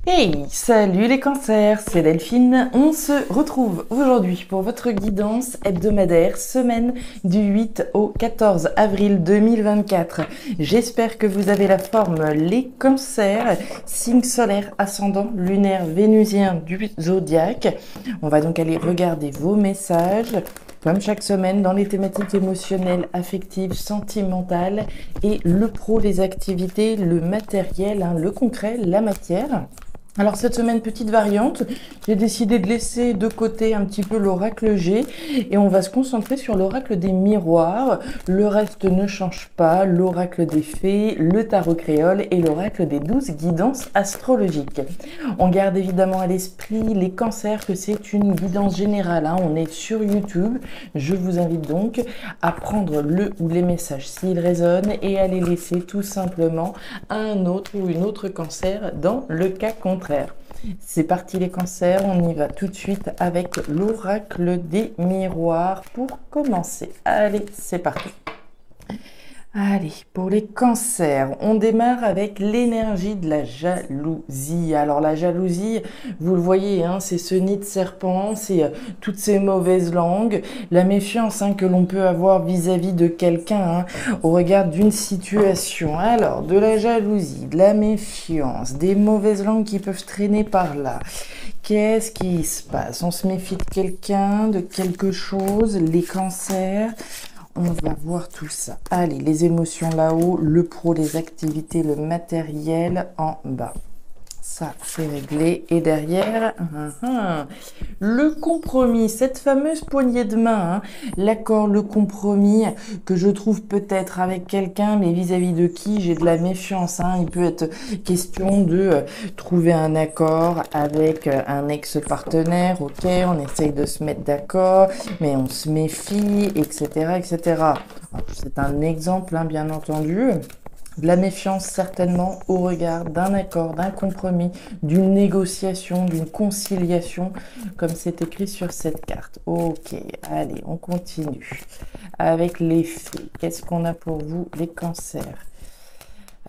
Hey, salut les cancers, c'est Delphine. On se retrouve aujourd'hui pour votre guidance hebdomadaire, semaine du 8 au 14 avril 2024. J'espère que vous avez la forme, les cancers, signe solaire, ascendant, lunaire, vénusien du zodiaque. On va donc aller regarder vos messages. Comme chaque semaine, dans les thématiques émotionnelles, affectives, sentimentales et le pro, les activités, le matériel, le concret, la matière. Alors cette semaine, petite variante, j'ai décidé de laisser de côté un petit peu l'oracle G et on va se concentrer sur l'oracle des miroirs. Le reste ne change pas, l'oracle des fées, le tarot créole et l'oracle des 12 guidances astrologiques. On garde évidemment à l'esprit les cancers que c'est une guidance générale, on est sur YouTube. Je vous invite donc à prendre le ou les messages s'ils résonnent et à les laisser tout simplement à un autre ou une autre cancer dans le cas contraire. C'est parti les cancers, on y va tout de suite avec l'oracle des miroirs pour commencer. Allez, c'est parti. Allez, pour les cancers, on démarre avec l'énergie de la jalousie. Alors la jalousie, vous le voyez, c'est ce nid de serpent, c'est toutes ces mauvaises langues, la méfiance que l'on peut avoir vis-à-vis de quelqu'un au regard d'une situation. Alors, de la jalousie, de la méfiance, des mauvaises langues qui peuvent traîner par là. Qu'est-ce qui se passe? On se méfie de quelqu'un, de quelque chose, les cancers. On va voir tout ça. Allez, les émotions là-haut, le pro, les activités, le matériel en bas. Ça, c'est réglé. Et derrière, le compromis, cette fameuse poignée de main, l'accord, le compromis que je trouve peut-être avec quelqu'un, mais vis-à-vis de qui j'ai de la méfiance. Il peut être question de trouver un accord avec un ex-partenaire. Ok, on essaye de se mettre d'accord, mais on se méfie, etc., etc. C'est un exemple, bien entendu. De la méfiance certainement au regard d'un accord, d'un compromis, d'une négociation, d'une conciliation, comme c'est écrit sur cette carte. Ok, allez, on continue avec les fées. Qu'est-ce qu'on a pour vous, les cancers?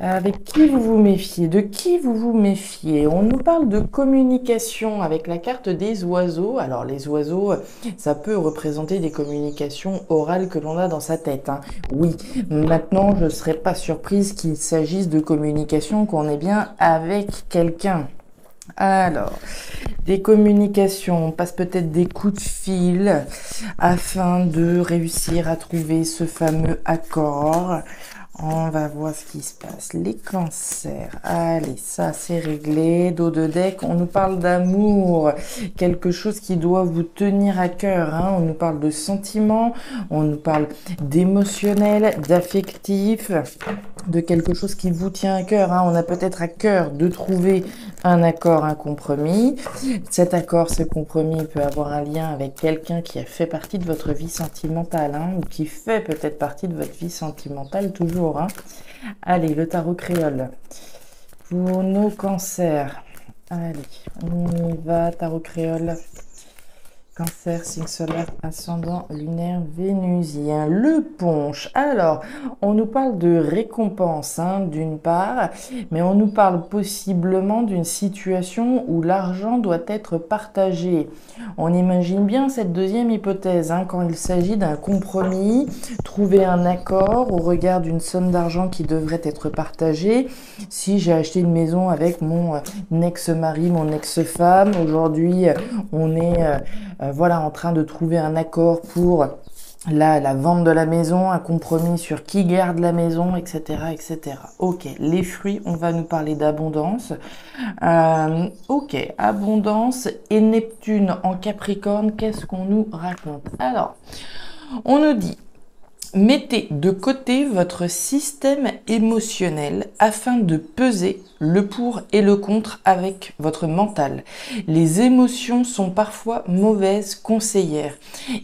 Avec qui vous vous méfiez? De qui vous vous méfiez? On nous parle de communication avec la carte des oiseaux. Alors les oiseaux, ça peut représenter des communications orales que l'on a dans sa tête. Oui, maintenant je ne serais pas surprise qu'il s'agisse de communication qu'on est bien avec quelqu'un. Alors, des communications, on passe peut-être des coups de fil afin de réussir à trouver ce fameux accord. On va voir ce qui se passe. Les cancers. Allez, ça c'est réglé. Dos de deck, on nous parle d'amour. Quelque chose qui doit vous tenir à cœur. On nous parle de sentiments, on nous parle d'émotionnel, d'affectif, de quelque chose qui vous tient à cœur. On a peut-être à cœur de trouver un accord, un compromis. Cet accord, ce compromis peut avoir un lien avec quelqu'un qui a fait partie de votre vie sentimentale, ou qui fait peut-être partie de votre vie sentimentale toujours. Allez, le tarot créole. Pour nos cancers. Allez, on y va, tarot créole. Cancer, signe solaire, ascendant, lunaire, vénusien. Le punch. Alors, on nous parle de récompense, d'une part, mais on nous parle possiblement d'une situation où l'argent doit être partagé. On imagine bien cette deuxième hypothèse, quand il s'agit d'un compromis, trouver un accord au regard d'une somme d'argent qui devrait être partagée. Si j'ai acheté une maison avec mon ex-mari, mon ex-femme, aujourd'hui, on est en train de trouver un accord pour la vente de la maison, un compromis sur qui garde la maison, etc., etc. Ok, les fruits, on va nous parler d'abondance. Ok, abondance et Neptune en Capricorne, qu'est-ce qu'on nous raconte? Alors, on nous dit: mettez de côté votre système émotionnel afin de peser le pour et le contre avec votre mental. Les émotions sont parfois mauvaises conseillères.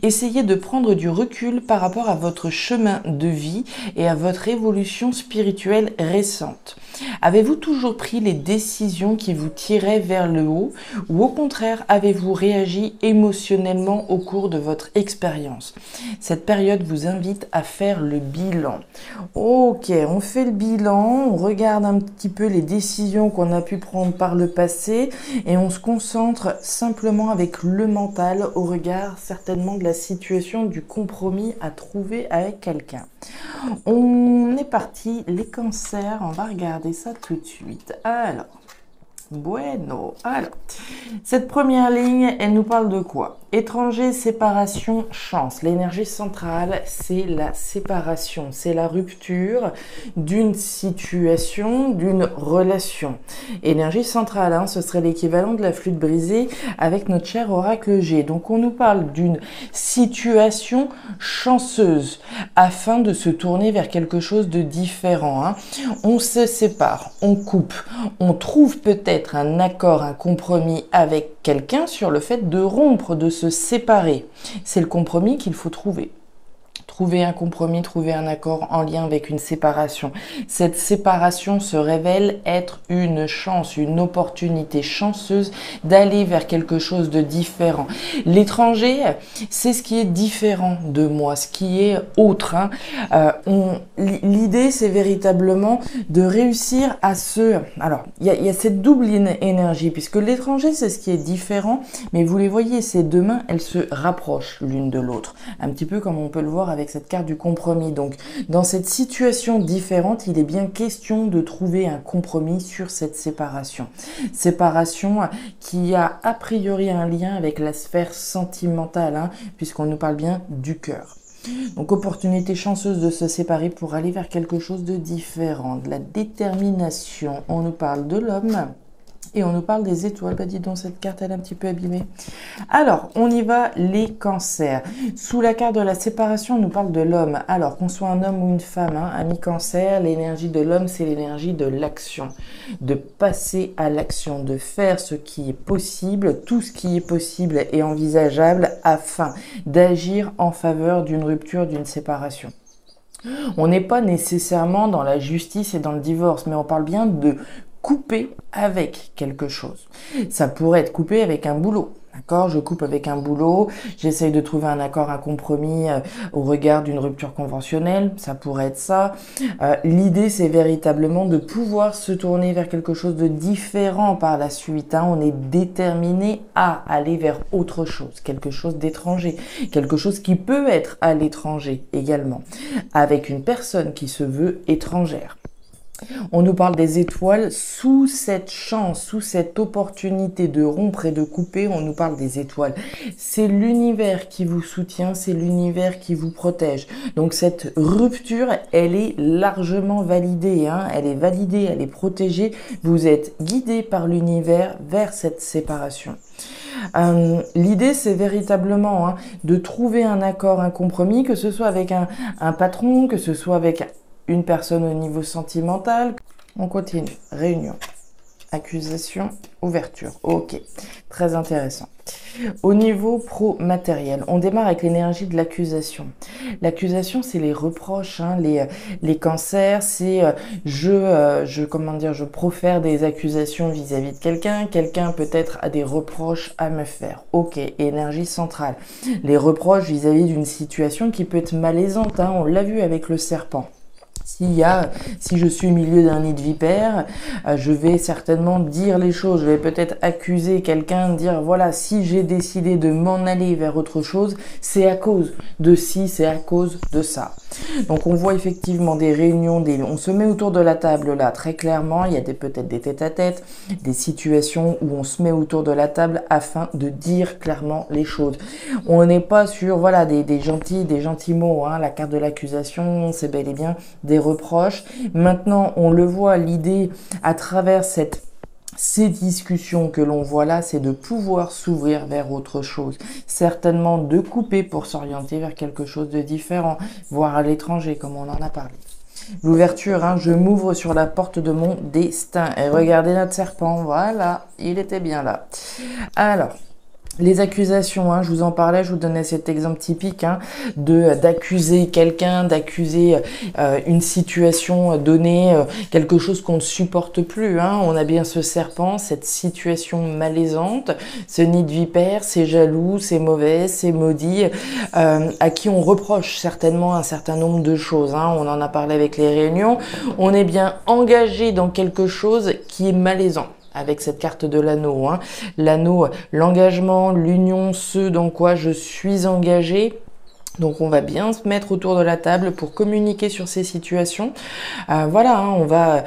Essayez de prendre du recul par rapport à votre chemin de vie et à votre évolution spirituelle récente. Avez-vous toujours pris les décisions qui vous tiraient vers le haut ou au contraire avez-vous réagi émotionnellement au cours de votre expérience? Cette période vous invite à faire le bilan. Ok, on fait le bilan, on regarde un petit peu les décisions qu'on a pu prendre par le passé et on se concentre simplement avec le mental au regard certainement de la situation du compromis à trouver avec quelqu'un. On est parti, les cancers, on va regarder ça tout de suite. Alors, bueno, alors, cette première ligne, elle nous parle de quoi? Étranger, séparation, chance. L'énergie centrale, c'est la séparation, c'est la rupture d'une situation, d'une relation. Énergie centrale, hein, ce serait l'équivalent de la flûte brisée avec notre cher oracle G. Donc on nous parle d'une situation chanceuse afin de se tourner vers quelque chose de différent. Hein. On se sépare, on coupe, on trouve peut-être un accord, un compromis avec quelqu'un sur le fait de rompre, de se séparer. C'est le compromis qu'il faut trouver. Trouver un compromis, trouver un accord en lien avec une séparation. Cette séparation se révèle être une chance, une opportunité chanceuse d'aller vers quelque chose de différent. L'étranger, c'est ce qui est différent de moi, ce qui est autre. Hein. L'idée, c'est véritablement de réussir à se... Alors, il y a cette double énergie, puisque l'étranger, c'est ce qui est différent, mais vous les voyez, ces deux mains, elles se rapprochent l'une de l'autre. Un petit peu comme on peut le voir avec cette carte du compromis. Donc, dans cette situation différente, il est bien question de trouver un compromis sur cette séparation. Séparation qui a priori un lien avec la sphère sentimentale, hein, puisqu'on nous parle bien du cœur. Donc, opportunité chanceuse de se séparer pour aller vers quelque chose de différent. De la détermination. On nous parle de l'homme. Et on nous parle des étoiles. Bah dis donc, cette carte, elle est un petit peu abîmée. Alors, on y va, les cancers. Sous la carte de la séparation, on nous parle de l'homme. Alors, qu'on soit un homme ou une femme, hein, ami cancer, l'énergie de l'homme, c'est l'énergie de l'action. De passer à l'action, de faire ce qui est possible, tout ce qui est possible et envisageable afin d'agir en faveur d'une rupture, d'une séparation. On n'est pas nécessairement dans la justice et dans le divorce, mais on parle bien de couper avec quelque chose. Ça pourrait être coupé avec un boulot. D'accord, je coupe avec un boulot, j'essaye de trouver un accord, un compromis au regard d'une rupture conventionnelle, ça pourrait être ça. L'idée, c'est véritablement de pouvoir se tourner vers quelque chose de différent par la suite. Hein. On est déterminé à aller vers autre chose, quelque chose d'étranger, quelque chose qui peut être à l'étranger également, avec une personne qui se veut étrangère. On nous parle des étoiles sous cette chance, sous cette opportunité de rompre et de couper, on nous parle des étoiles. C'est l'univers qui vous soutient, c'est l'univers qui vous protège. Donc cette rupture, elle est largement validée, hein. Elle est validée, elle est protégée. Vous êtes guidé par l'univers vers cette séparation. L'idée, c'est véritablement hein, de trouver un accord, un compromis, que ce soit avec un patron, que ce soit avec une personne au niveau sentimental. On continue. Réunion, accusation, ouverture. Ok, très intéressant. Au niveau pro-matériel, on démarre avec l'énergie de l'accusation. L'accusation, c'est les reproches, hein, les cancers, c'est je profère des accusations vis-à-vis de quelqu'un. Quelqu'un peut-être a des reproches à me faire. Ok, énergie centrale. Les reproches vis-à-vis d'une situation qui peut être malaisante, hein, on l'a vu avec le serpent. Si je suis au milieu d'un nid de vipères, je vais certainement dire les choses. Je vais peut-être accuser quelqu'un de dire, voilà, si j'ai décidé de m'en aller vers autre chose, c'est à cause de ci, c'est à cause de ça. Donc on voit effectivement des réunions, on se met autour de la table là, très clairement, il y a peut-être des tête-à-tête, des situations où on se met autour de la table afin de dire clairement les choses. On n'est pas sur, voilà, des gentils mots, hein. La carte de l'accusation, c'est bel et bien des reproches. Maintenant, on le voit, l'idée à travers ces discussions que l'on voit là, c'est de pouvoir s'ouvrir vers autre chose. Certainement de couper pour s'orienter vers quelque chose de différent, voire à l'étranger, comme on en a parlé. L'ouverture, hein, je m'ouvre sur la porte de mon destin. Et regardez notre serpent, voilà, il était bien là. Alors, Les accusations, je vous en parlais, je vous donnais cet exemple typique d'accuser quelqu'un, d'accuser une situation donnée, quelque chose qu'on ne supporte plus. On a bien ce serpent, cette situation malaisante, ce nid de vipère, c'est jaloux, c'est mauvais, c'est maudit, à qui on reproche certainement un certain nombre de choses. On en a parlé avec les réunions. On est bien engagé dans quelque chose qui est malaisant. Avec cette carte de l'anneau. L'anneau, l'engagement, l'union, ce dans quoi je suis engagé. Donc on va bien se mettre autour de la table pour communiquer sur ces situations. On va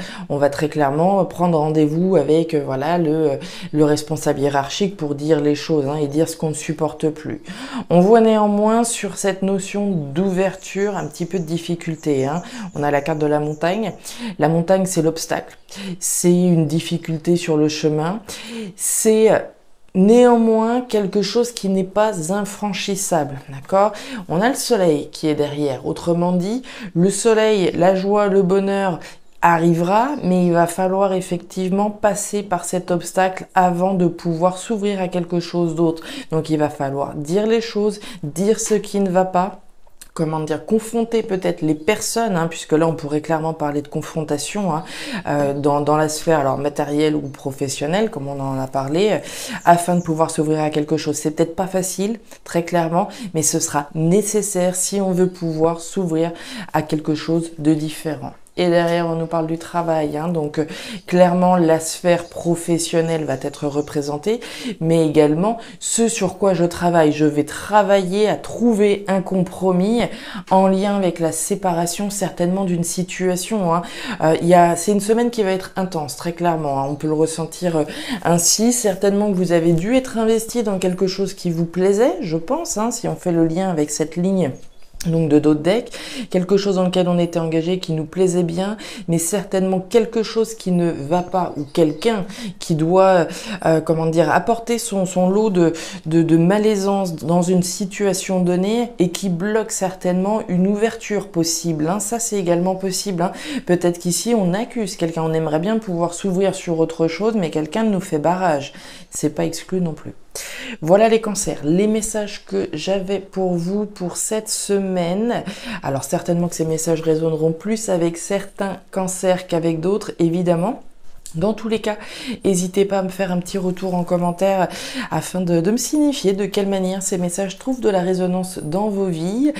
très clairement prendre rendez-vous avec le responsable hiérarchique pour dire les choses et dire ce qu'on ne supporte plus. On voit néanmoins sur cette notion d'ouverture un petit peu de difficulté. On a la carte de la montagne. La montagne, c'est l'obstacle. C'est une difficulté sur le chemin. C'est néanmoins quelque chose qui n'est pas infranchissable, d'accord? On a le soleil qui est derrière. Autrement dit, le soleil, la joie, le bonheur arrivera, mais il va falloir effectivement passer par cet obstacle avant de pouvoir s'ouvrir à quelque chose d'autre. Donc il va falloir dire les choses, dire ce qui ne va pas. Confronter peut-être les personnes, puisque là on pourrait clairement parler de confrontation dans la sphère alors matérielle ou professionnelle, comme on en a parlé, afin de pouvoir s'ouvrir à quelque chose. C'est peut-être pas facile, très clairement, mais ce sera nécessaire si on veut pouvoir s'ouvrir à quelque chose de différent. Et derrière, on nous parle du travail. Donc, clairement, la sphère professionnelle va être représentée, mais également ce sur quoi je travaille. Je vais travailler à trouver un compromis en lien avec la séparation, certainement, d'une situation. C'est une semaine qui va être intense, très clairement. On peut le ressentir ainsi. Certainement que vous avez dû être investi dans quelque chose qui vous plaisait, je pense, si on fait le lien avec cette ligne donc de d'autres decks, quelque chose dans lequel on était engagé qui nous plaisait bien, mais certainement quelque chose qui ne va pas, ou quelqu'un qui doit apporter son lot de malaisance dans une situation donnée et qui bloque certainement une ouverture possible. Ça c'est également possible. Peut-être qu'ici on accuse quelqu'un, on aimerait bien pouvoir s'ouvrir sur autre chose, mais quelqu'un nous fait barrage. C'est pas exclu non plus. Voilà les cancers, les messages que j'avais pour vous pour cette semaine. Alors certainement que ces messages résonneront plus avec certains cancers qu'avec d'autres, évidemment. Dans tous les cas, n'hésitez pas à me faire un petit retour en commentaire afin de me signifier de quelle manière ces messages trouvent de la résonance dans vos vies.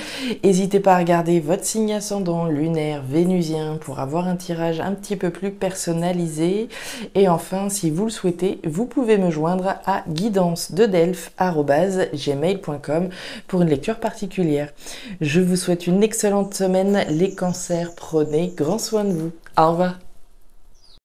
N'hésitez pas à regarder votre signe ascendant, lunaire, vénusien pour avoir un tirage un petit peu plus personnalisé. Et enfin, si vous le souhaitez, vous pouvez me joindre à guidance-de-delphes@gmail.com pour une lecture particulière. Je vous souhaite une excellente semaine, les cancers. Prenez grand soin de vous. Au revoir.